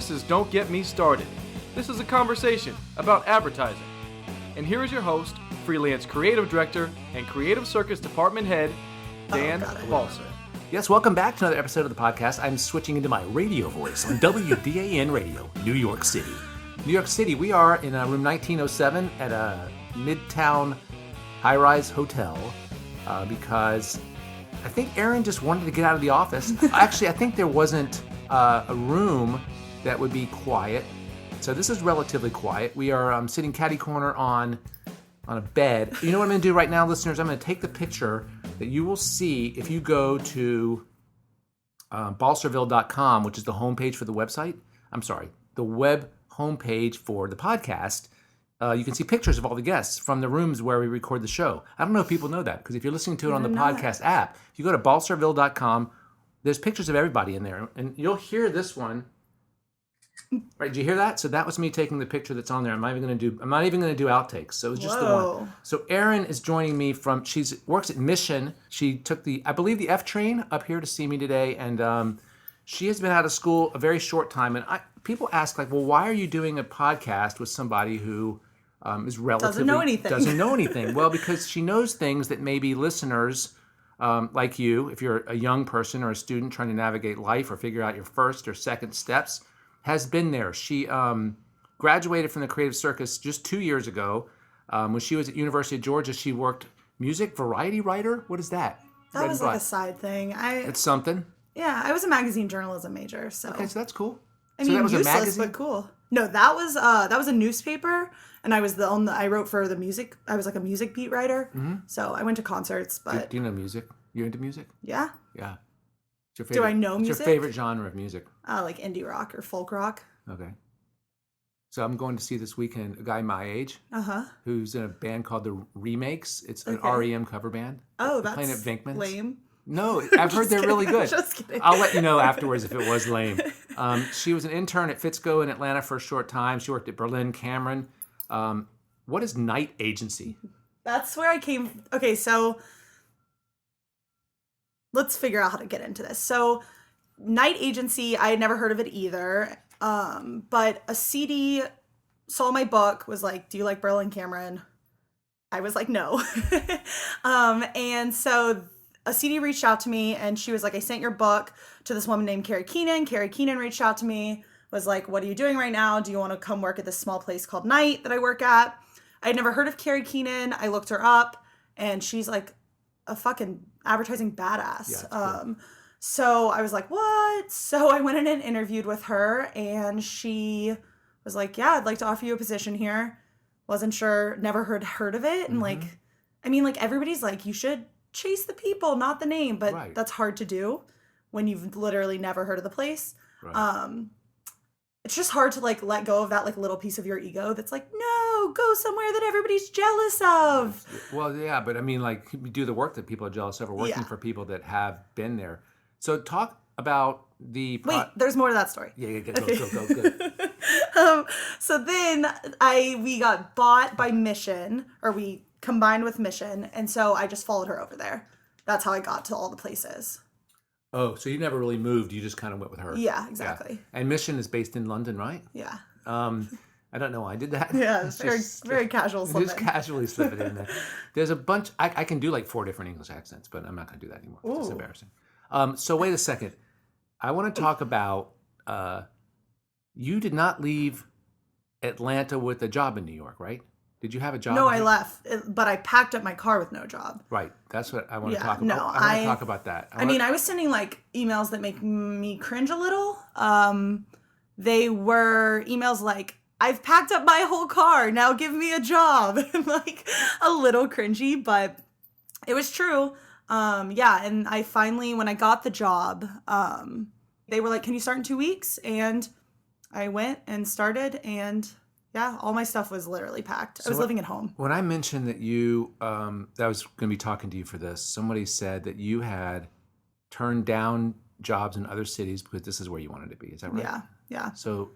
This is Don't Get Me Started. This is a conversation about advertising. And here is your host, freelance creative director and creative circus department head, Dan Balser. Yes, welcome back to another episode of the podcast. I'm switching into my radio voice on WDAN Radio, New York City. New York City, we are in room 1907 at a Midtown high-rise hotel because I think Erin just wanted to get out of the office. Actually, I think there wasn't a room that would be quiet. So this is relatively quiet. We are sitting catty corner on a bed. You know what I'm going to do right now, listeners? I'm going to take the picture that you will see if you go to balserville.com, which is the homepage for the website. I'm sorry, the web homepage for the podcast. You can see pictures of all the guests from the rooms where we record the show. I don't know if people know that, because if you're listening to it on the podcast app, if you go to balserville.com, there's pictures of everybody in there. And you'll hear this one. Right, did you hear that? So that was me taking the picture that's on there. I'm not even going to do outtakes. So it was just the one. So Erin is joining me she works at Mission. She took I believe the F train up here to see me today, and she has been out of school a very short time. And people ask, like, well, why are you doing a podcast with somebody who is relatively doesn't know anything? Well, because she knows things that maybe listeners like you, if you're a young person or a student trying to navigate life or figure out your first or second steps, has been there. She graduated from the Creative Circus just 2 years ago. When she was at University of Georgia, she worked music variety writer. What is that? That was like a side thing. It's something. Yeah, I was a magazine journalism major. So okay, so that's cool. I mean, that was useless, a magazine? But cool. No, that was a newspaper, and I was I wrote for the music. I was like a music beat writer. Mm-hmm. So I went to concerts. But do you know music? You into music? Yeah. Yeah. Do I know music? What's your favorite genre of music? Like indie rock or folk rock. Okay. So I'm going to see this weekend a guy my age who's in a band called The Remakes. It's an REM cover band. Oh, that's playing at Vinkman's. Lame. No, I've heard they're really good. Just kidding. I'll let you know afterwards if it was lame. She was an intern at Fitzco in Atlanta for a short time. She worked at Berlin Cameron. What is Night Agency? That's where I came. Okay, so let's figure out how to get into this. So Night Agency, I had never heard of it either. But a CD saw my book, was like, do you like Berlin Cameron? I was like, no. And so a CD reached out to me, and she was like, I sent your book to this woman named Carrie Keenan. Carrie Keenan reached out to me, was like, what are you doing right now? Do you want to come work at this small place called Night that I work at? I had never heard of Carrie Keenan. I looked her up, and she's like a fucking advertising badass. Yeah, so I was like, what? So I went in and interviewed with her, and she was like, yeah, I'd like to offer you a position here. Wasn't sure, never heard of it. And like, I mean, like, everybody's like, you should chase the people, not the name, but that's hard to do when you've literally never heard of the place. Right. It's just hard to like let go of that like little piece of your ego that's like, no, go somewhere that everybody's jealous of. Well, yeah, but I mean, like, we do the work that people are jealous of, or working for people that have been there. So talk about the... Wait, there's more to that story. Yeah, go, good. So then we got bought by Mission, or we combined with Mission, and so I just followed her over there. That's how I got to all the places. Oh, so you never really moved, you just kind of went with her. Yeah, exactly. Yeah. And Mission is based in London, right? Yeah. I don't know why I did that. Yeah, it's very casual slipping. Just casually slip it in there. There's a bunch... I can do like 4 different English accents, but I'm not going to do that anymore. It's just embarrassing. So wait a second. I want to talk about, you did not leave Atlanta with a job in New York, right? Did you have a job? No, I left, but I packed up my car with no job. Right. That's what I want to talk about. No, I want to talk about that. I was sending like emails that make me cringe a little. They were emails like, I've packed up my whole car, now give me a job. Like a little cringy, but it was true. And I finally, when I got the job, they were like, can you start in 2 weeks? And I went and started, and yeah, all my stuff was literally packed. I was living at home. When I mentioned that that I was going to be talking to you for this, somebody said that you had turned down jobs in other cities because this is where you wanted to be. Is that right? Yeah. So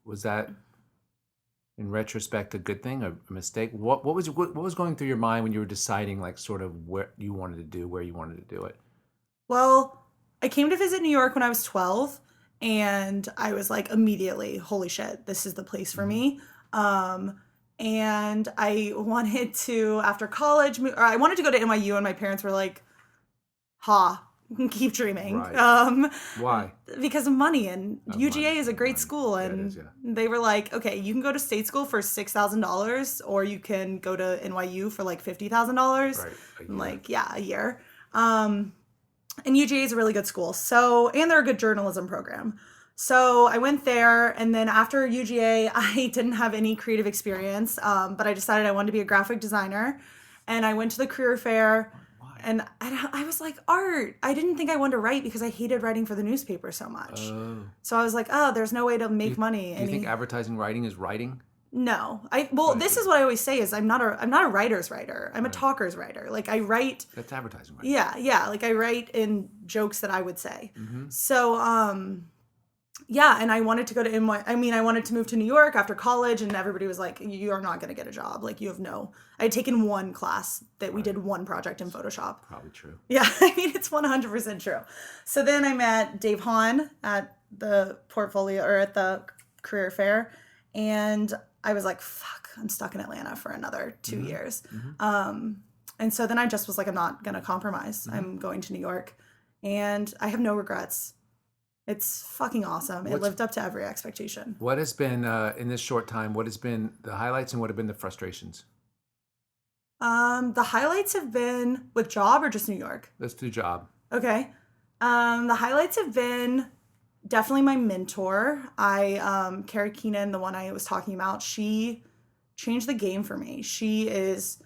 was that, in retrospect, a good thing, a mistake? What was going through your mind when you were deciding, like, sort of what you wanted to do, where you wanted to do it? Well, I came to visit New York when I was 12, And I was like, immediately, holy shit, this is the place for me. And I wanted to, after college, or I wanted to go to NYU, and my parents were like, keep dreaming. Right. Why? Because of money, and UGA money, is a great money. school, Yeah, and it is, yeah. they were like, okay, you can go to state school for $6,000, or you can go to NYU for like $50,000. Right. I'm like, yeah, a year. And UGA is a really good school. So, and they're a good journalism program. So I went there, and then after UGA, I didn't have any creative experience, but I decided I wanted to be a graphic designer, and I went to the career fair. And I was like, art. I didn't think I wanted to write because I hated writing for the newspaper so much. So I was like, there's no way to make money. Do you think advertising writing is writing? No. This is what I always say is I'm not a writer's writer. I'm a talker's writer. Like I write. That's advertising writing. Yeah. Like I write in jokes that I would say. Mm-hmm. So, and I wanted to go to I wanted to move to New York after college, and everybody was like, you are not going to get a job. Like, you have I had taken one class that we did one project in Photoshop. Probably true. Yeah, it's 100% true. So then I met Dave Hahn at the portfolio, or at the career fair, and I was like, fuck, I'm stuck in Atlanta for another 2 years. Mm-hmm. And so then I just was like, I'm not going to compromise. Mm-hmm. I'm going to New York, and I have no regrets. It's fucking awesome. It lived up to every expectation. What has been, in this short time, what has been the highlights and what have been the frustrations? The highlights have been with job or just New York? Let's do job. Okay. The highlights have been definitely my mentor. Carrie Keenan, the one I was talking about, she changed the game for me. She is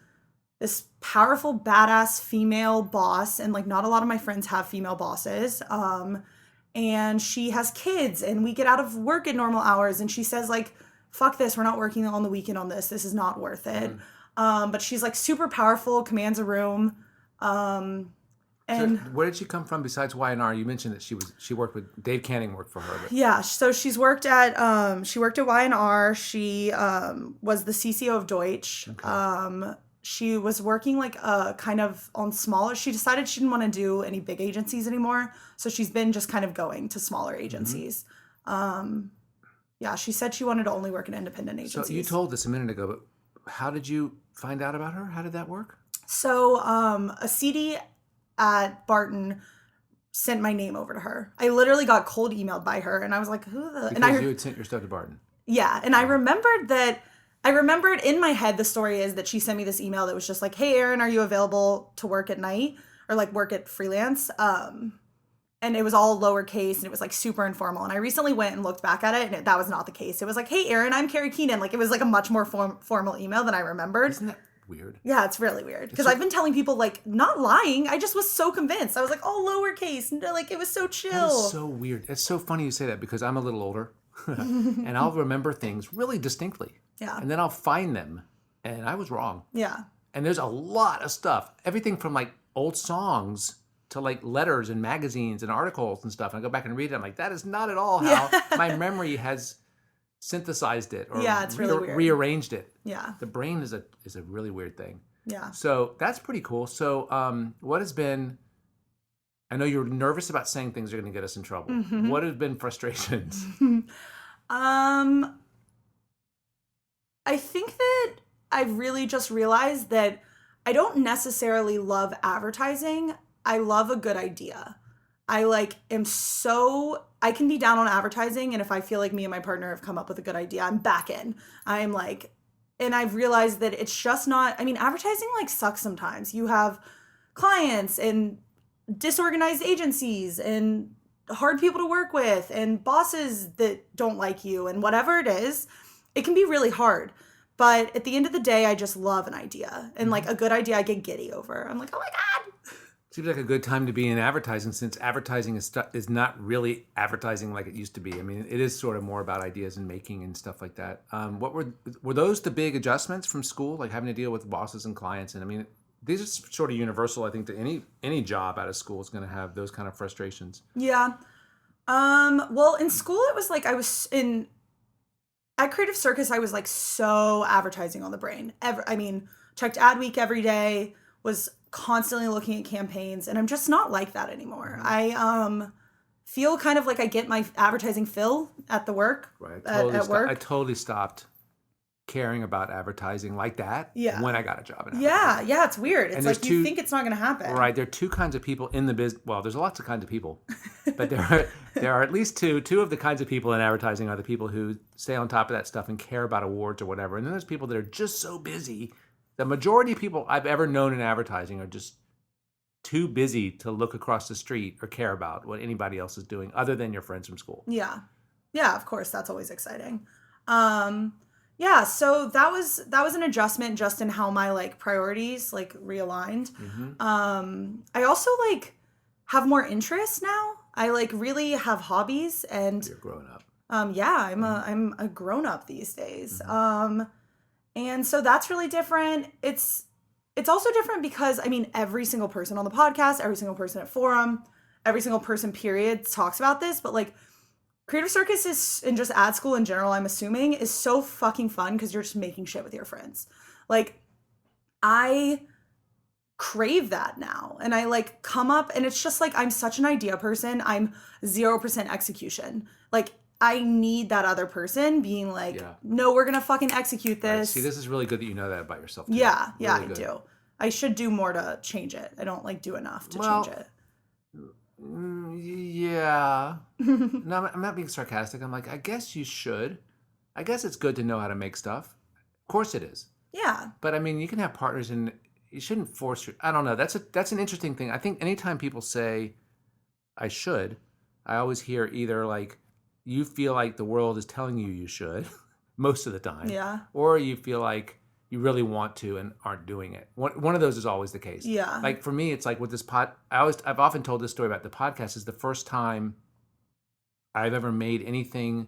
this powerful, badass female boss, and like not a lot of my friends have female bosses. And she has kids, and we get out of work at normal hours, and she says like, fuck this, we're not working on the weekend on this. This is not worth it. But she's like super powerful, commands a room. And so where did she come from besides Y&R? You mentioned that she worked with Dave Canning, worked for her. But... Yeah, so she's worked at Y&R. She was the CCO of Deutsch. Okay. She was working like kind of on smaller. She decided she didn't want to do any big agencies anymore, so she's been just kind of going to smaller agencies. Mm-hmm. She said she wanted to only work in independent agencies. So you told this a minute ago, but how did you find out about her? How did that work? So a CD at Barton sent my name over to her. I literally got cold emailed by her, and I was like, who the... Because you had sent your stuff to Barton. Yeah, and I remembered in my head, the story is that she sent me this email that was just like, hey, Erin, are you available to work at night or like work at freelance? And it was all lowercase, and it was like super informal. And I recently went and looked back at it, and that was not the case. It was like, hey, Erin, I'm Carrie Keenan. Like, it was like a much more formal email than I remembered. Isn't that weird? Yeah, it's really weird. Because I've been telling people, like, not lying. I just was so convinced. I was like, oh, lowercase. And like, it was so chill. That is so weird. It's so funny you say that because I'm a little older. And I'll remember things really distinctly. Yeah. And then I'll find them, and I was wrong. Yeah. And there's a lot of stuff, everything from like old songs to like letters and magazines and articles and stuff. And I go back and read it. I'm like, that is not at all how my memory has synthesized it or it's really weird. Rearranged it. Yeah. The brain is a really weird thing. Yeah. So that's pretty cool. So what has been, I know you're nervous about saying things are going to get us in trouble. Mm-hmm. What have been frustrations? I think that I've really just realized that I don't necessarily love advertising. I love a good idea. I can be down on advertising, and if I feel like me and my partner have come up with a good idea, I'm back in. I'm like, and I've realized that it's just not, advertising like sucks sometimes. You have clients and disorganized agencies and hard people to work with and bosses that don't like you and whatever it is. It can be really hard, but at the end of the day, I just love an idea, and like a good idea, I get giddy over. I'm like, oh my God. Seems like a good time to be in advertising, since advertising is not really advertising like it used to be. It is sort of more about ideas and making and stuff like that. What were those the big adjustments from school, like having to deal with bosses and clients? And these are sort of universal. I think that any job out of school is going to have those kind of frustrations. Yeah. Well, in school, it was like at Creative Circus, I was like so advertising on the brain. Checked Adweek every day, was constantly looking at campaigns, and I'm just not like that anymore. I feel kind of like I get my advertising fill at the work. Right. At work. I totally stopped caring about advertising like that when I got a job in advertising. Yeah, it's weird. It's And like you think it's not going to happen. Right. There are two kinds of people in the business. Well, there's lots of kinds of people, but there are at least two. Two of the kinds of people in advertising are the people who stay on top of that stuff and care about awards or whatever. And then there's people that are just so busy. The majority of people I've ever known in advertising are just too busy to look across the street or care about what anybody else is doing other than your friends from school. Yeah. Yeah, of course. That's always exciting. Yeah, so that was an adjustment just in how my like priorities like realigned. I also like have more interest now. I like really have hobbies and You're growing up. Yeah, I'm a grown up these days. And so that's really different. It's also different because I mean every single person on the podcast, every single person at Forum, every single person period talks about this, but like Creative Circus is, and just ad school in general, I'm assuming, is so fucking fun because you're just making shit with your friends. Like, I crave that now. And I, like, come up, and it's just, like, I'm such an idea person. I'm 0% execution. Like, I need that other person being like, no, we're going to fucking execute this. Right. See, this is really good that you know that about yourself, too. Yeah, really I do. I should do more to change it. I don't, like, do enough to change it. Yeah. No, I'm not being sarcastic. I'm like, I guess you should. I guess it's good to know how to make stuff. Of course it is. Yeah. But I mean, you can have partners and you shouldn't force I don't know. That's an interesting thing. I think anytime people say I should, I always hear either like you feel like the world is telling you you should most of the time. Yeah. Or you feel like you really want to and aren't doing it. One of those is always the case. Yeah. Like for me, it's like with this I've often told this story about the podcast is the first time I've ever made anything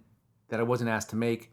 that I wasn't asked to make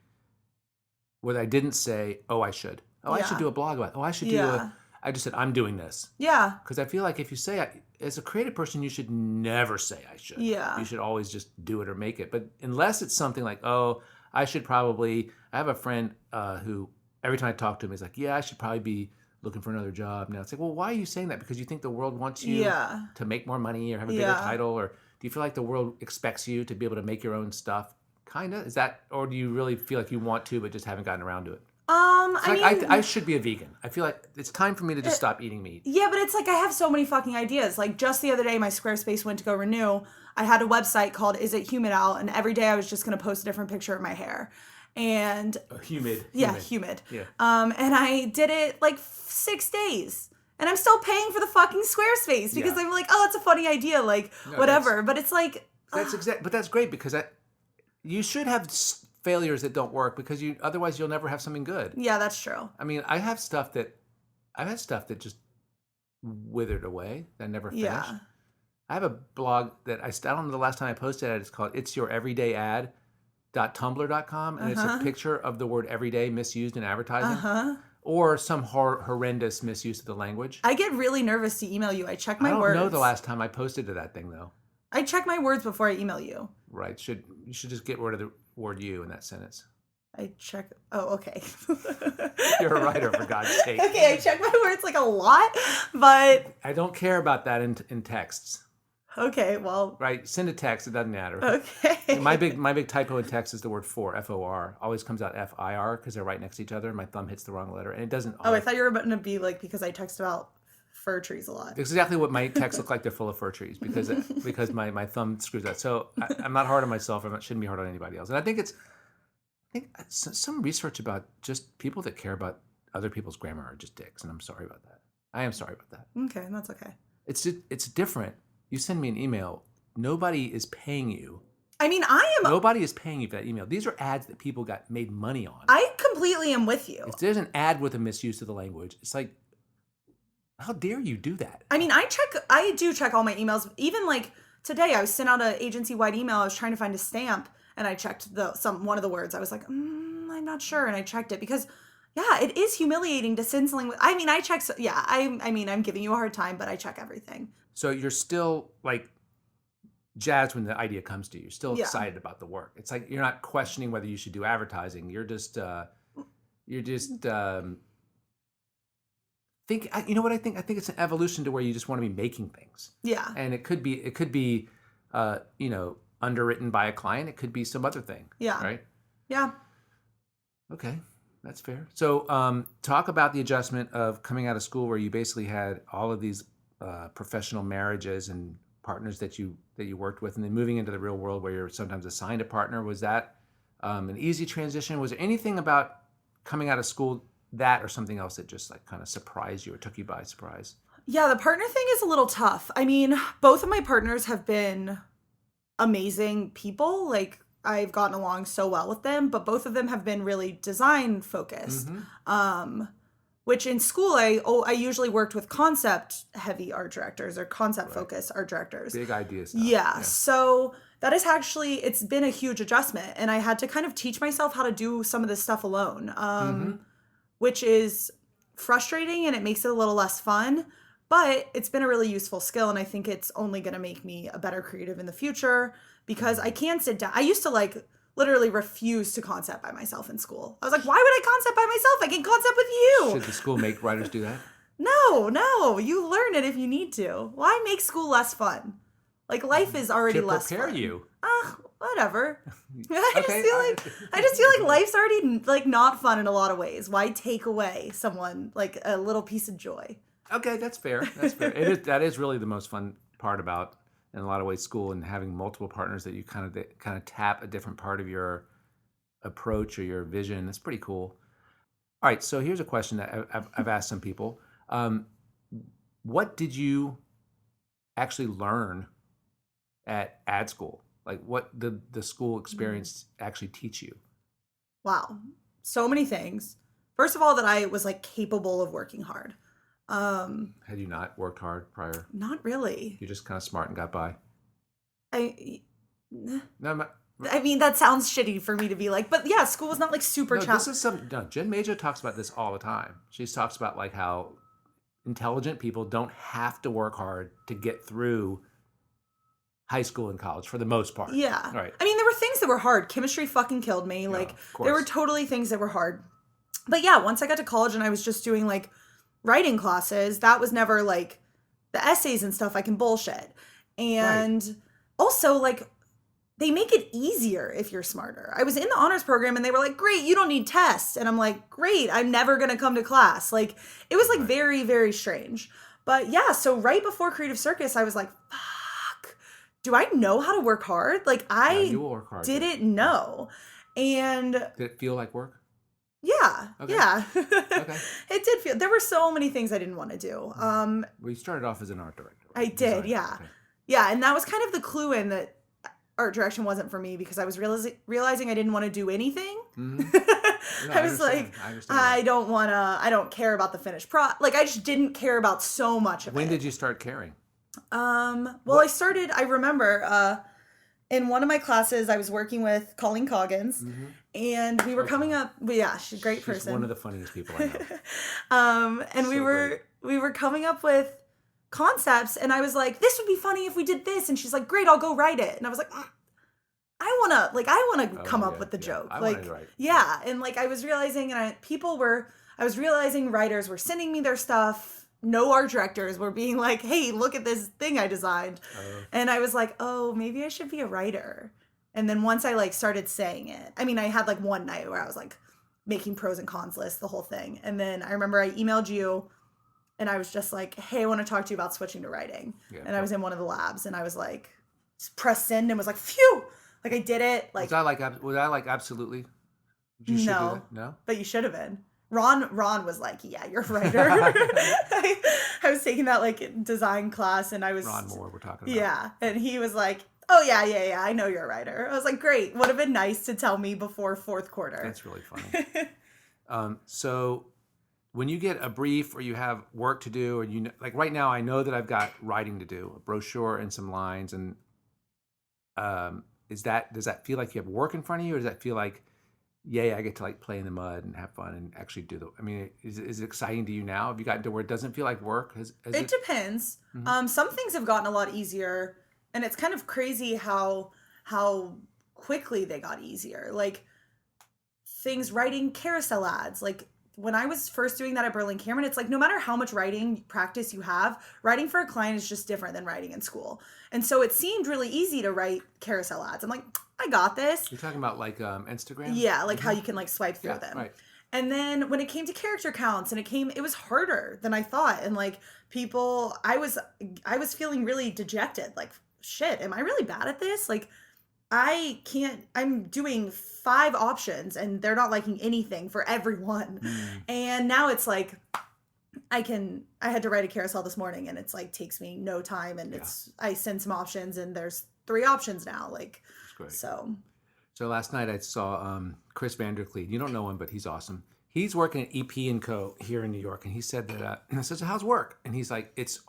where I didn't say, oh, I should. Oh, I should do a blog about it. Oh, I should I just said, I'm doing this. Yeah. Because I feel like if you say, as a creative person, you should never say I should. Yeah. You should always just do it or make it. But unless it's something like, oh, I have a friend who, every time I talk to him, he's like, yeah, I should probably be looking for another job now. It's like, well, why are you saying that? Because you think the world wants you to make more money or have a bigger title? Or do you feel like the world expects you to be able to make your own stuff? Kind of? Is that, or do you really feel like you want to but just haven't gotten around to it? I should be a vegan. I feel like it's time for me to just stop eating meat. Yeah, but it's like I have so many fucking ideas. Like just the other day, my Squarespace went to go renew. I had a website called Is It Humid Out? And every day I was just going to post a different picture of my hair. And humid. Yeah. And I did it like 6 days. And I'm still paying for the fucking Squarespace because I'm like, oh, that's a funny idea, like whatever. But it's like but that's great because you should have failures that don't work because otherwise you'll never have something good. Yeah, that's true. I mean, I've had stuff that just withered away that I never finished. Yeah. I have a blog that I don't know the last time I posted it. It's called It's Your Everyday Ad. .tumblr.com and it's a picture of the word everyday misused in advertising or some horrendous misuse of the language. I get really nervous to email you. I check my words. I don't know the last time I posted to that thing though. I check my words before I email you. Right. You should just get rid of the word you in that sentence. I check. Oh, okay. You're a writer, for God's sake. Okay, I check my words like a lot, but I don't care about that in texts. Okay, well. Right, send a text. It doesn't matter. Okay. My big typo in text is the word for, F-O-R. Always comes out F-I-R because they're right next to each other. And my thumb hits the wrong letter, and it doesn't. Oh, I thought you were going to be like because I text about fir trees a lot. It's exactly what my texts look like. They're full of fir trees because my thumb screws that. So I'm not hard on myself. I shouldn't be hard on anybody else. And I think some research about just people that care about other people's grammar are just dicks, and I'm sorry about that. I am sorry about that. Okay, that's okay. It's different. You send me an email. Nobody is paying you. I mean, Nobody is paying you for that email. These are ads that people got made money on. I completely am with you. If there's an ad with a misuse of the language, it's like, how dare you do that? I mean, I do check all my emails. Even like today, I was sent out an agency-wide email. I was trying to find a stamp, and I checked one of the words. I was like, I'm not sure, and I checked it because, yeah, it is humiliating to send something. I mean, I check. I'm giving you a hard time, but I check everything. So you're still like jazzed when the idea comes to you. You're still excited about the work. It's like you're not questioning whether you should do advertising. You're just think. You know what I think? I think it's an evolution to where you just want to be making things. Yeah. And it could be underwritten by a client. It could be some other thing. Yeah. Right. Yeah. Okay. That's fair. So talk about the adjustment of coming out of school where you basically had all of these professional marriages and partners that you worked with, and then moving into the real world where you're sometimes assigned a partner. Was that an easy transition? Was there anything about coming out of school that or something else that just like kind of surprised you or took you by surprise? Yeah, the partner thing is a little tough. I mean, both of my partners have been amazing people. Like, I've gotten along so well with them, but both of them have been really design focused. Which in school, I usually worked with concept heavy art directors or concept focused art directors. Big idea stuff. Yeah. So that is actually, it's been a huge adjustment. And I had to kind of teach myself how to do some of this stuff alone, which is frustrating and it makes it a little less fun. But it's been a really useful skill. And I think it's only going to make me a better creative in the future because I can sit down. I used to literally refuse to concept by myself in school. I was like, why would I concept by myself? I can concept with you. Should the school make writers do that? No. You learn it if you need to. Why make school less fun? Like, life is already less fun. To prepare you. Whatever. I just feel like life's already like not fun in a lot of ways. Why take away someone like a little piece of joy? Okay, that's fair. That is really the most fun part about, in a lot of ways, school, and having multiple partners that you kind of tap a different part of your approach or your vision. That's pretty cool. All right, so here's a question that I've asked some people. What did you actually learn at ad school? Like, what did the school experience actually teach you? Wow, so many things. First of all, that I was like capable of working hard. Had you not worked hard prior? Not really. You're just kind of smart and got by. No, I mean, that sounds shitty for me to be like, but yeah, school was not like super challenging. Jen Major talks about this all the time. She talks about like how intelligent people don't have to work hard to get through high school and college for the most part. Yeah. Right. I mean, there were things that were hard. Chemistry fucking killed me. Like, there were totally things that were hard. But yeah, once I got to college and I was just doing like writing classes, that was never like the essays and stuff I can bullshit. And also like they make it easier if you're smarter. I was in the honors program and they were like, great, you don't need tests. And I'm like, great, I'm never going to come to class. Like, it was like very, very strange. But yeah, so right before Creative Circus, I was like, fuck, do I know how to work hard? Like, I didn't know. And did it feel like work? Yeah. Okay. Yeah. Okay. It did feel, there were so many things I didn't want to do. Well, you started off as an art director. Right? I did. Yeah. Okay. Yeah. And that was kind of the clue in that art direction wasn't for me because I was realizing I didn't want to do anything. Mm-hmm. I was like, I don't care about the finished product. Like, I just didn't care about so much of it. When did you start caring? Well, I remember, in one of my classes, I was working with Colleen Coggins, and we were coming up. Yeah, she's a great person. She's one of the funniest people I know. And so we were coming up with concepts, and I was like, "This would be funny if we did this." And she's like, "Great, I'll go write it." And I was like, "I wanna come up with the joke." Yeah, and like I was realizing, I was realizing writers were sending me their stuff. No art directors were being like, hey, look at this thing I designed. And I was like, oh, maybe I should be a writer. And then once I like started saying it, I mean, I had like one night where I was like making pros and cons lists, the whole thing. And then I remember I emailed you and I was just like, hey, I want to talk to you about switching to writing. Yeah, and I was in one of the labs and I was like, press send and was like, phew, like I did it. Like, was I like absolutely? You should do that? No, but you should have been. Ron was like, yeah, you're a writer. I was taking that like design class and I was Ron Moore we're talking about. Yeah. And he was like, oh yeah, I know you're a writer. I was like, great. Would have been nice to tell me before fourth quarter. That's really funny. So when you get a brief or you have work to do, or like right now I know that I've got writing to do, a brochure and some lines, and does that feel like you have work in front of you, or does that feel like, yay, I get to like play in the mud and have fun and actually do I mean, is it exciting to you now? Have you gotten to where it doesn't feel like work? It depends. Mm-hmm. Some things have gotten a lot easier, and it's kind of crazy how quickly they got easier. Like things, writing carousel ads, like when I was first doing that at Berlin Cameron, it's like no matter how much writing practice you have, writing for a client is just different than writing in school. And so it seemed really easy to write carousel ads. I'm like, I got this. You're talking about like Instagram? Yeah, like how you can like swipe through Yeah, them. right. And then when it came to character counts and it was harder than I thought. And like I was feeling really dejected. Like, shit, am I really bad at this? Like, I'm doing 5 options and they're not liking anything for everyone. And now it's like, I had to write a carousel this morning and it's like, takes me no time. And I send some options and there's 3 options now. Like, great. So last night I saw Chris Vandercleed. You don't know him, but he's awesome. He's working at EP & Co. here in New York. And he said that, I said, so how's work? And he's like, it's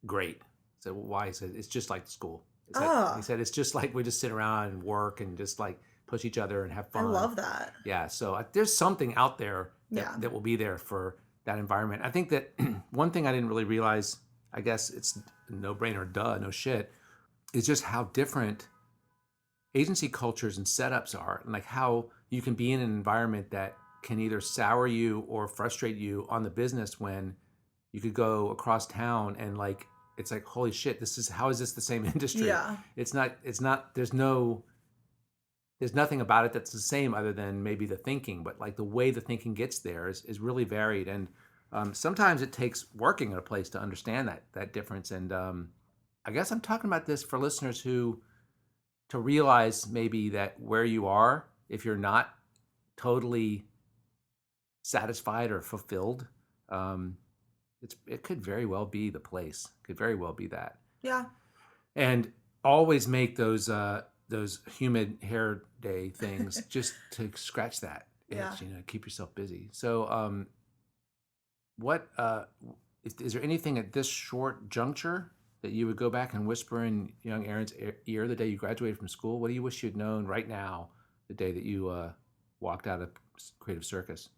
great. I said, well, why? He said, it's just like school. He said, it's just like we just sit around and work and just like push each other and have fun. I love that. Yeah. So there's something out there that will be there for that environment. I think that one thing I didn't really realize, I guess it's no brainer, no shit, is just how different agency cultures and setups are, and like how you can be in an environment that can either sour you or frustrate you on the business when you could go across town and like, it's like, holy shit, how is this the same industry? Yeah. It's not, there's nothing about it that's the same other than maybe the thinking, but like the way the thinking gets there is really varied. And sometimes it takes working at a place to understand that difference. And I guess I'm talking about this for listeners to realize maybe that where you are, if you're not totally satisfied or fulfilled, it could very well be the place. Could very well be that. Yeah. And always make those humid hair day things just to scratch that itch, keep yourself busy. So, is there anything at this short juncture that you would go back and whisper in young Erin's ear the day you graduated from school? What do you wish you'd known right now, the day that you walked out of Creative Circus?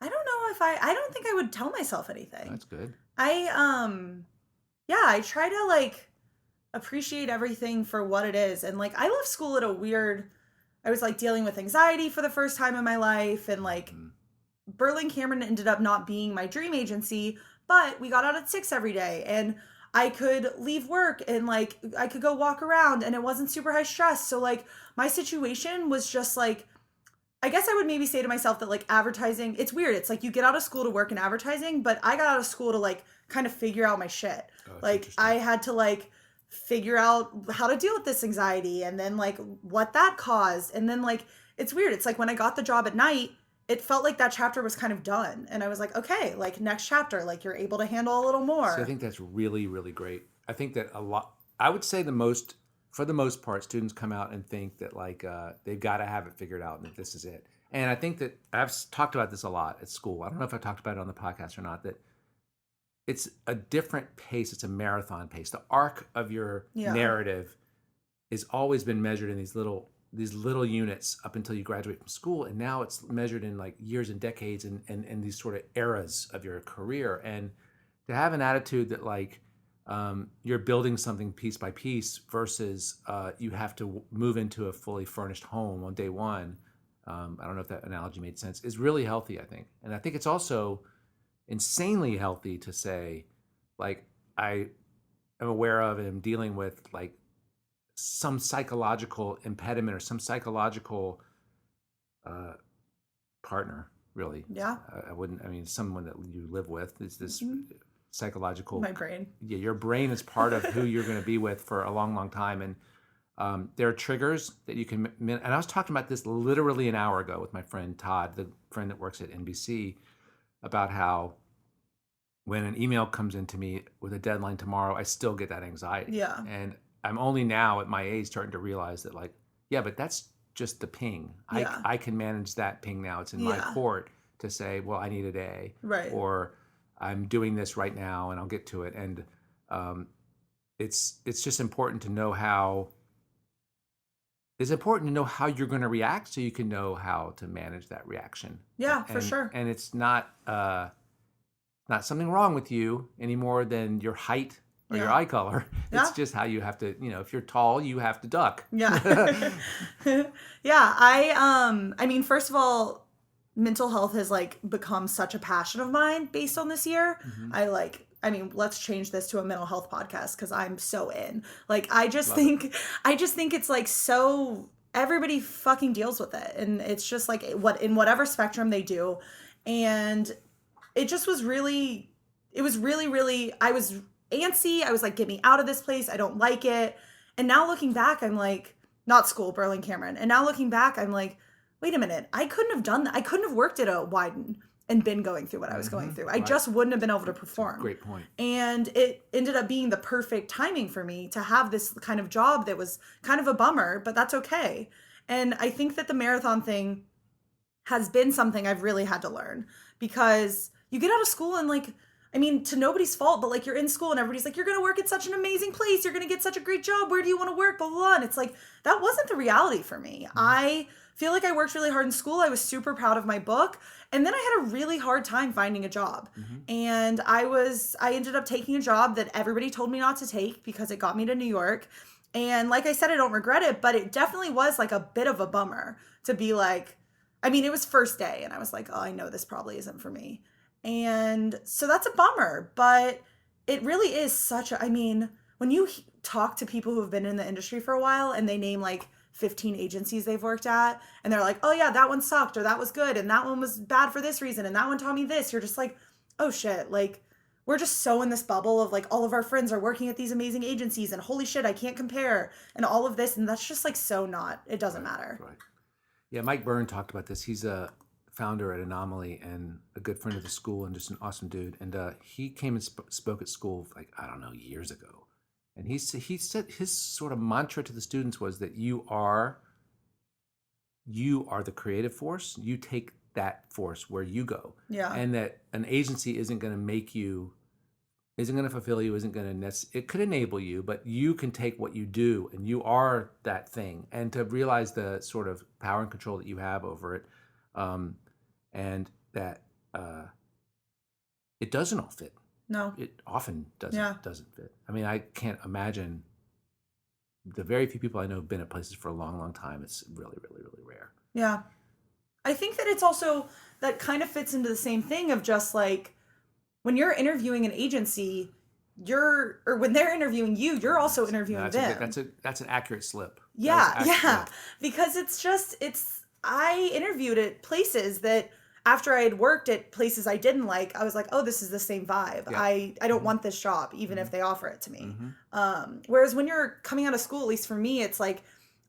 I don't know I don't think I would tell myself anything. That's good. I try to like appreciate everything for what it is. And like, I left school I was like dealing with anxiety for the first time in my life. And like Berlin Cameron ended up not being my dream agency, but we got out at 6 every day and I could leave work and like, I could go walk around and it wasn't super high stress. So like my situation was just like, I guess I would maybe say to myself that like advertising, it's weird. It's like you get out of school to work in advertising, but I got out of school to like kind of figure out my shit. Like I had to like figure out how to deal with this anxiety and then like what that caused. And then like, it's weird. It's like when I got the job at night, it felt like that chapter was kind of done. And I was like, okay, like next chapter, like you're able to handle a little more. So I think that's really, really great. I think that I would say for the most part, students come out and think that like they've got to have it figured out and that this is it. And I think that I've talked about this a lot at school. I don't know if I talked about it on the podcast or not, that it's a different pace. It's a marathon pace. The arc of your narrative has always been measured in these little units up until you graduate from school. And now it's measured in like years and decades and these sort of eras of your career. And to have an attitude that like, you're building something piece by piece versus you have to move into a fully furnished home on day one. I don't know if that analogy made sense. Is really healthy, I think. And I think it's also insanely healthy to say, like, I am aware of and am dealing with like some psychological impediment or some psychological partner, really. Yeah. Someone that you live with is this psychological. My brain. Yeah, your brain is part of who you're going to be with for a long, long time. And there are triggers that you can, and I was talking about this literally an hour ago with my friend Todd, the friend that works at NBC, about how when an email comes into me with a deadline tomorrow, I still get that anxiety. Yeah. And I'm only now at my age starting to realize that like, yeah, but that's just the ping. Yeah. I can manage that ping now. It's in my court to say, well, I need a day. Right. Or I'm doing this right now and I'll get to it. And it's just important to know how you're going to react so you can know how to manage that reaction. Yeah, for sure. And it's not something wrong with you any more than your height or your eye color. It's just how you have to, if you're tall, you have to duck. Yeah. Yeah. I mean, first of all, mental health has like become such a passion of mine based on this year. Let's change this to a mental health podcast because I'm so in. Like, I just think it's like so everybody fucking deals with it, and it's just like in whatever spectrum they do, and it just was really, it was really, really. I was antsy. I was like, get me out of this place. I don't like it. And now looking back, I'm like, not school, Berlin Cameron. And now looking back, I'm like, wait a minute, I couldn't have done that. I couldn't have worked at a Wyden and been going through what I was going through. I just wouldn't have been able to perform. Great point. And it ended up being the perfect timing for me to have this kind of job that was kind of a bummer, but that's okay. And I think that the marathon thing has been something I've really had to learn, because you get out of school and like, I mean, to nobody's fault, but like you're in school and everybody's like, you're going to work at such an amazing place. You're going to get such a great job. Where do you want to work? Blah, blah, blah. And it's like, that wasn't the reality for me. I feel like I worked really hard in school. I was super proud of my book. And then I had a really hard time finding a job. And I ended up taking a job that everybody told me not to take because it got me to New York. And like I said, I don't regret it, but it definitely was like a bit of a bummer to be like, I mean, it was first day and I was like, oh, I know this probably isn't for me. And so that's a bummer, but it really is such a, I mean, when you talk to people who have been in the industry for a while and they name like 15 agencies they've worked at and they're like, oh yeah, that one sucked or that was good and that one was bad for this reason and that one taught me this, you're just like, oh shit, like we're just so in this bubble of like all of our friends are working at these amazing agencies and holy shit, I can't compare and all of this, and that's just like so not, it doesn't matter. Right. Yeah, Mike Byrne talked about this. He's a founder at Anomaly and a good friend of the school and just an awesome dude. And he came and spoke at school like, I don't know, years ago. And he said his sort of mantra to the students was that you are the creative force. You take that force where you go. Yeah. And that an agency isn't going to fulfill you, it could enable you, but you can take what you do and you are that thing. And to realize the sort of power and control that you have over it, and that it doesn't all fit. No, it often doesn't fit. I mean, I can't imagine the very few people I know have been at places for a long, long time. It's really, really, really rare. Yeah, I think that it's also that kind of fits into the same thing of just like when you're interviewing an agency, when they're interviewing you, you're also interviewing them. That's an accurate slip. Yeah, because I interviewed at places that after I had worked at places I didn't like, I was like, oh, this is the same vibe. Yeah. I don't want this job, even if they offer it to me. Whereas when you're coming out of school, at least for me, it's like,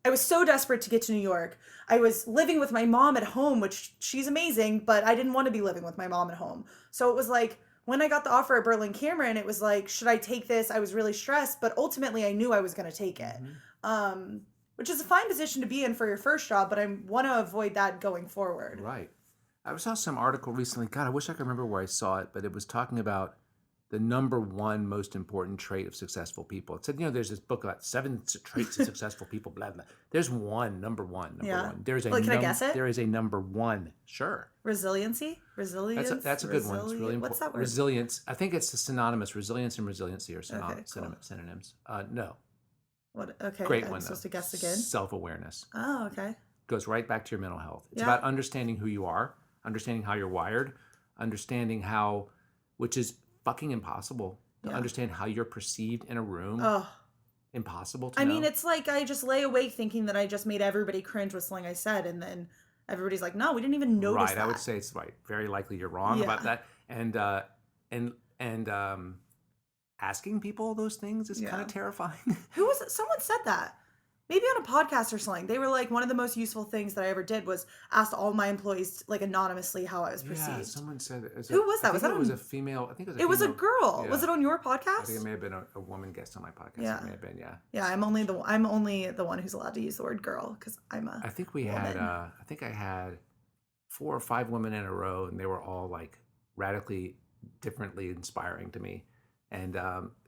I was so desperate to get to New York. I was living with my mom at home, which she's amazing, but I didn't want to be living with my mom at home. So it was like, when I got the offer at Berlin Cameron, it was like, should I take this? I was really stressed, but ultimately I knew I was going to take it. Which is a fine position to be in for your first job, but I want to avoid that going forward. Right. I saw some article recently. God, I wish I could remember where I saw it, but it was talking about the number one most important trait of successful people. It said, there's this book about 7 traits of successful people, blah, blah. There's number one. There's can I guess it? There is a number one. Sure. Resiliency? Resilience? That's a good one. It's really important. What's that word? Resilience. I think it's synonymous. Resilience and resiliency are synonyms. No. What? Okay. Great I'm one, supposed to guess again? Self-awareness. Oh, okay. Goes right back to your mental health. It's about understanding who you are, understanding how you're wired, understanding which is fucking impossible to understand how you're perceived in a room. Oh. Impossible to know. I mean, it's like I just lay awake thinking that I just made everybody cringe with something I said, and then everybody's like, no, we didn't even notice that. Right, I would say it's right. Very likely you're wrong about that. And asking people those things is kind of terrifying. Who was it? Someone said that. Maybe on a podcast or something. They were like, one of the most useful things that I ever did was asked all my employees like anonymously how I was perceived. Yeah, someone said it. Who was that? It was a female. I think it was a girl. Yeah. Was it on your podcast? I think it may have been a woman guest on my podcast. Yeah. It may have been, Yeah, I'm only the one who's allowed to use the word girl because I'm a I think we woman. I had 4 or 5 women in a row, and they were all like radically differently inspiring to me. And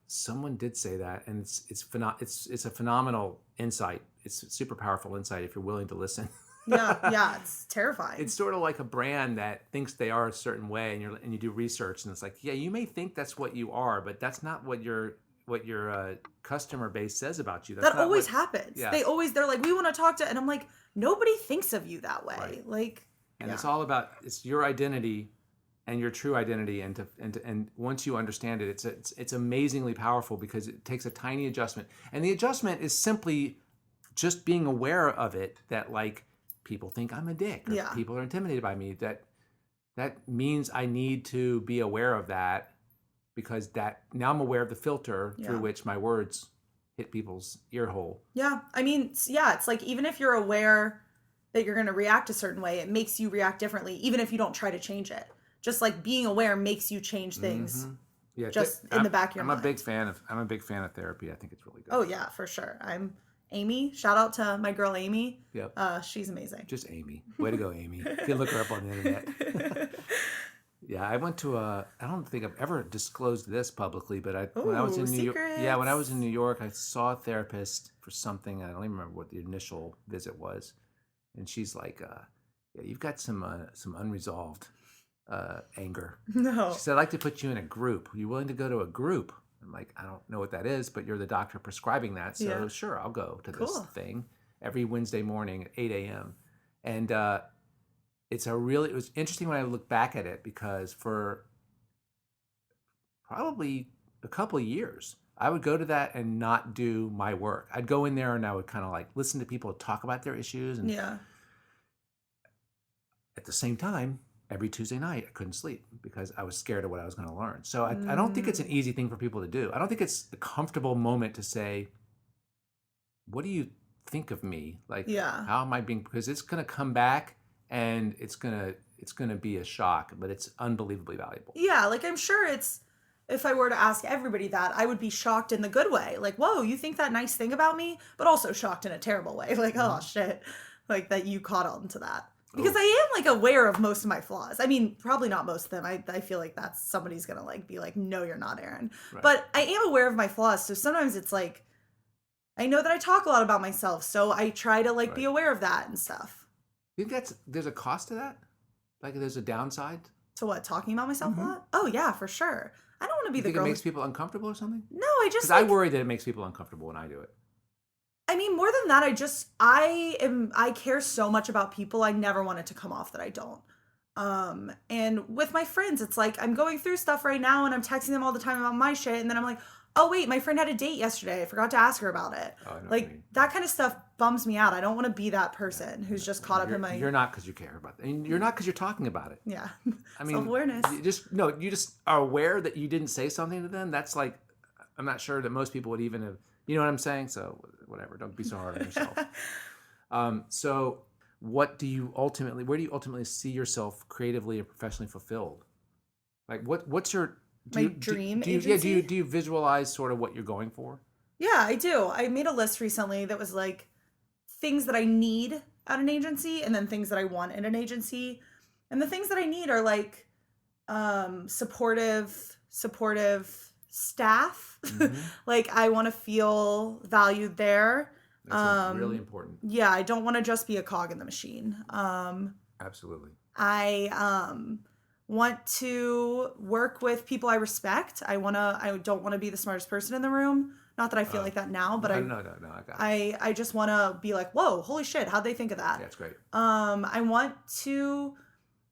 someone did say that, and it's a phenomenal insight. It's a super powerful insight if you're willing to listen. Yeah, it's terrifying. It's sort of like a brand that thinks they are a certain way, and you do research, and it's like, yeah, you may think that's what you are, but that's not what your customer base says about you. That's that always happens. Yeah. They're like, we want to talk to, and I'm like, nobody thinks of you that way. Right. Like, And it's all about, it's your identity and your true identity. And once you understand it, it's amazingly powerful because it takes a tiny adjustment. And the adjustment is simply just being aware of it, that like people think I'm a dick, or people are intimidated by me. That means I need to be aware of that, because that now I'm aware of the filter through which my words hit people's ear hole. Yeah. I mean, it's like, even if you're aware that you're going to react a certain way, it makes you react differently, even if you don't try to change it. Just like being aware makes you change things. Yeah, just in the back of your mind. I'm a big fan of therapy. I think it's really good. Oh yeah, for sure. I'm Amy. Shout out to my girl Amy. Yep. She's amazing. Just Amy. Way to go, Amy. You can look her up on the internet. Yeah, I went to I don't think I've ever disclosed this publicly, but when I was in New York, when I was in New York, I saw a therapist for something. I don't even remember what the initial visit was, and she's like, "Yeah, you've got some unresolved anger." No. She said, "I'd like to put you in a group. Are you willing to go to a group?" I'm like, "I don't know what that is, but you're the doctor prescribing that, so sure, I'll go to this thing every Wednesday morning at 8 a.m." And it was interesting when I look back at it, because for probably a couple of years, I would go to that and not do my work. I'd go in there and I would kind of like listen to people talk about their issues. And at the same time, every Tuesday night, I couldn't sleep because I was scared of what I was going to learn. So I don't think it's an easy thing for people to do. I don't think it's a comfortable moment to say, what do you think of me? Like, how am I being, because it's going to come back. And it's gonna be a shock, but it's unbelievably valuable. Yeah, like I'm sure if I were to ask everybody that, I would be shocked in the good way. Like, whoa, you think that nice thing about me? But also shocked in a terrible way. Like, oh shit, like that you caught on to that. Because I am like aware of most of my flaws. I mean, probably not most of them. I feel like that's somebody's gonna like be like, no, you're not, Erin. Right. But I am aware of my flaws. So sometimes it's like, I know that I talk a lot about myself, so I try to like be aware of that and stuff. You think there's a cost to that? Like there's a downside? To what? Talking about myself a lot? Oh yeah, for sure. I don't want to be the girl. It makes people uncomfortable or something? No, I just. Because I worry that it makes people uncomfortable when I do it. I mean, more than that, I care so much about people. I never want it to come off that I don't. And with my friends, it's like I'm going through stuff right now and I'm texting them all the time about my shit, and then I'm like, oh wait, my friend had a date yesterday. I forgot to ask her about it. Like that kind of stuff bums me out. I don't want to be that person who's just caught up in my. You're not, because you care about it. I mean, you're not, because you're talking about it. Yeah. I mean, self-awareness. You just are aware that you didn't say something to them. That's like, I'm not sure that most people would even have. You know what I'm saying? So whatever. Don't be so hard on yourself. So where do you ultimately see yourself creatively and professionally fulfilled? Like what's your dream do you visualize sort of what you're going for? Yeah, I do. I made a list recently that was like things that I need at an agency and then things that I want in an agency. And the things that I need are like supportive staff. Like I want to feel valued there. That's really important. Yeah, I don't want to just be a cog in the machine. Absolutely. I want to work with people I respect. I don't want to be the smartest person in the room. Not that I feel like that now, but no, I got it. I just want to be like, whoa, holy shit, how'd they think of that? Yeah, it's great. I want to,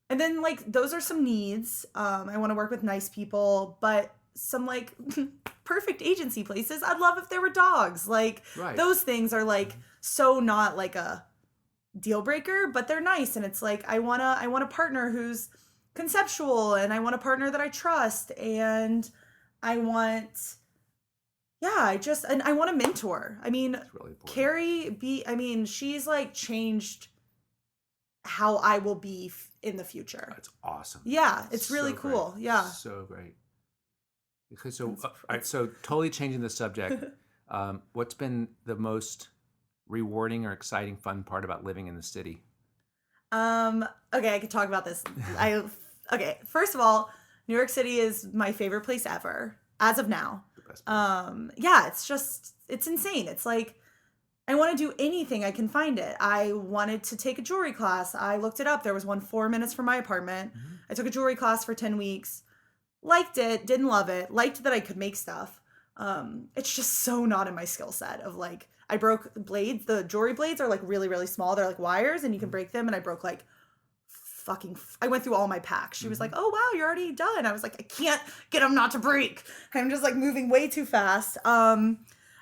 and then like those are some needs. I want to work with nice people, but some like perfect agency places. I'd love if there were dogs. Like those things are like so not like a deal breaker, but they're nice. And it's like I want a partner who's conceptual, and I want a partner that I trust, and I want I want a mentor. I mean, really Carrie she's like changed how I will be in the future. That's awesome. Yeah, it's really cool. Great. Yeah. So great. Okay, so all right, so totally changing the subject. What's been the most rewarding or exciting, fun part about living in the city? Okay, I could talk about this. Okay, first of all, New York City is my favorite place ever, as of now. The best place. Yeah, it's insane. It's like, I want to do anything I can find it. I wanted to take a jewelry class. I looked it up. There was one 4 minutes from my apartment. I took a jewelry class for 10 weeks. Liked it, didn't love it. Liked that I could make stuff. It's just so not in my skill set of like, I broke blades. The jewelry blades are like really, really small. They're like wires and you can break them. And I broke like I went through all my packs. She was like, oh, wow, you're already done. I was like, I can't get them not to break. I'm just like moving way too fast.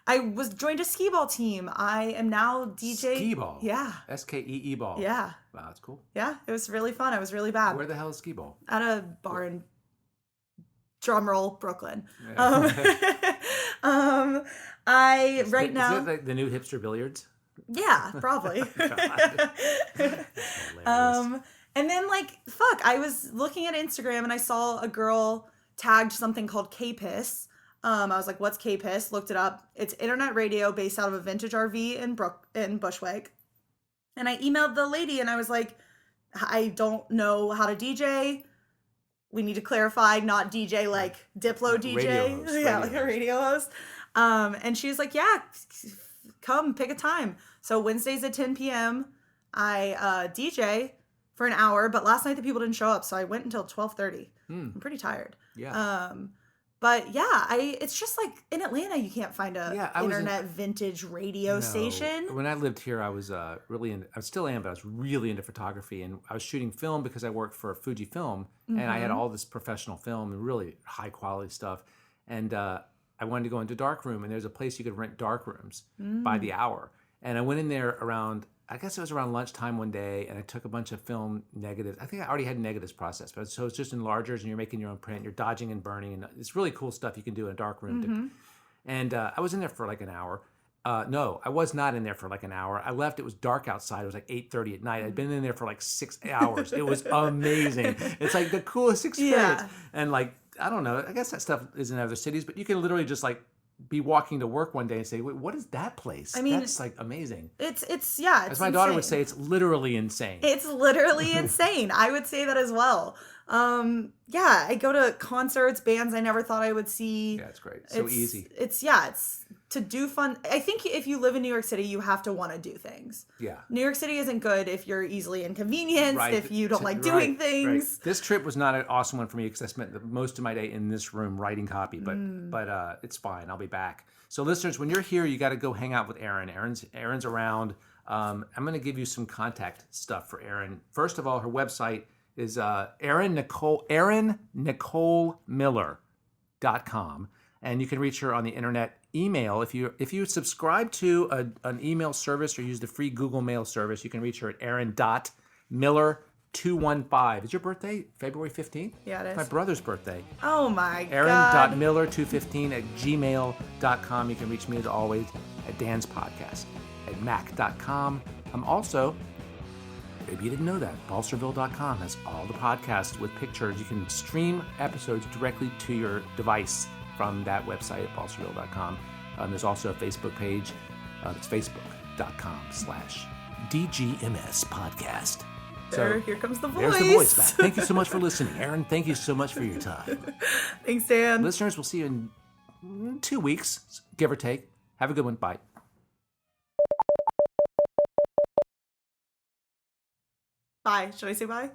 I was joined a skee ball team. I am now DJ. Skee ball? Yeah. SKEE ball? Yeah. Wow, that's cool. Yeah, it was really fun. I was really bad. Where the hell is skee ball? At a bar in drumroll, Brooklyn. Yeah. I right now. Is it like the new hipster billiards? Yeah, probably. And then I was looking at Instagram and I saw a girl tagged something called K-Piss. I was like, what's K-Piss? Looked it up. It's internet radio based out of a vintage RV in Bushwick. And I emailed the lady and I was like, I don't know how to DJ. We need to clarify, not DJ like Diplo DJ. Radio host, yeah, like a radio host. And she was like, yeah, come pick a time. So Wednesdays at 10 p.m. I DJ for an hour, but last night the people didn't show up, so I went until 12:30. I'm pretty tired. Yeah. But yeah, it's just like in Atlanta, you can't find a internet vintage radio station. When I lived here, I was I still am, but I was really into photography, and I was shooting film because I worked for Fujifilm, and I had all this professional film and really high quality stuff, and I wanted to go into darkroom, and there's a place you could rent dark rooms by the hour, and I went in there around. I guess it was around lunchtime one day, and I took a bunch of film negatives. I think I already had negatives processed, but so it's just enlargers, and you're making your own print. You're dodging and burning, and it's really cool stuff you can do in a dark room. And I was in there for like an hour. No, I was not in there for like an hour. I left. It was dark outside. It was like 8:30 at night. I'd been in there for like 6 hours. It was amazing. It's like the coolest experience. Yeah. And I don't know. I guess that stuff is in other cities, but you can literally just be walking to work one day and say, wait, what is that place? I mean, that's amazing. It's as my daughter would say, it's literally insane. It's literally insane. I would say that as well. I go to concerts, bands I never thought I would see. Yeah, it's great. So easy. It's to do fun. I think if you live in New York City, you have to want to do things. Yeah. New York City isn't good if you're easily inconvenienced, right. if you don't like doing things. Right. This trip was not an awesome one for me because I spent most of my day in this room writing copy, but it's fine. I'll be back. So listeners, when you're here, you got to go hang out with Erin. Erin's around. I'm going to give you some contact stuff for Erin. First of all, her website is ErinNicoleMiller.com, and you can reach her on the internet. Email, if you subscribe to an email service or use the free Google Mail service, you can reach her at Erin.Miller215. Is your birthday February 15th? Yeah, it is. My brother's birthday. Oh my God. Erin.Miller215@gmail.com. You can reach me as always at Dan's Podcast at Mac.com. I'm also, maybe you didn't know that, Balserville.com has all the podcasts with pictures. You can stream episodes directly to your device from that website at Balserville.com. There's also a Facebook page. It's facebook.com/DGMS podcast. Here comes the voice. There's the voice back. Thank you so much for listening. Erin, thank you so much for your time. Thanks, Dan. Listeners, we'll see you in 2 weeks, give or take. Have a good one. Bye. Bye. Should I say bye?